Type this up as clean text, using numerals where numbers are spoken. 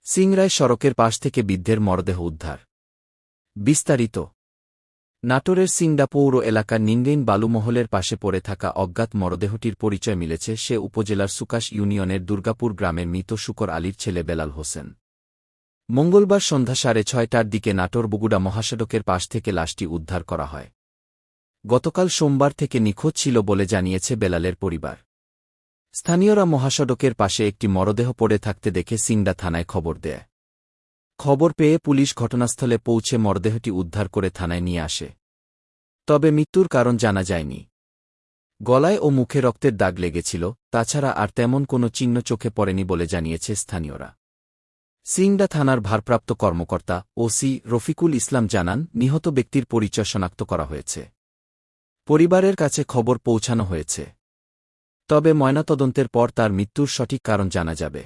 সিংড়ায় সড়কের পাশ থেকে বৃদ্ধের মরদেহ উদ্ধার। বিস্তারিত। নাটোরের সিংড়া পৌর এলাকার নিঙ্গেইন বালুমহলের পাশে পড়ে থাকা অজ্ঞাত মরদেহটির পরিচয় মিলেছে সে উপজেলার সুকাশ ইউনিয়নের দুর্গাপুর গ্রামের মৃত শুকর আলীর ছেলে বেলাল হোসেন। মঙ্গলবার সন্ধ্যা 6:30টার দিকে নাটোর বগুড়া মহাসড়কের পাশ থেকে লাশটি উদ্ধার করা হয়। গতকাল সোমবার থেকে নিখোঁজ ছিল বলে জানিয়েছে বেলালের পরিবার। স্থানীয়রা মহাসড়কের পাশে একটি মরদেহ পড়ে থাকতে দেখে সিংড়া থানায় খবর দেয়। খবর পেয়ে পুলিশ ঘটনাস্থলে পৌঁছে মরদেহটি উদ্ধার করে থানায় নিয়ে আসে। তবে মৃত্যুর কারণ জানা যায়নি। গলায় ও মুখে রক্তের দাগ লেগেছিল, তাছাড়া আর তেমন কোনো চিহ্ন চোখে পড়েনি বলে জানিয়েছে স্থানীয়রা। সিংড়া থানার ভারপ্রাপ্ত কর্মকর্তা ওসি রফিকুল ইসলাম জানান, নিহত ব্যক্তির পরিচয় শনাক্ত করা হয়েছে। পরিবারের কাছে খবর পৌঁছানো হয়েছে। তবে ময়নাতদন্তের পর তার মৃত্যুর সঠিক কারণ জানা যাবে।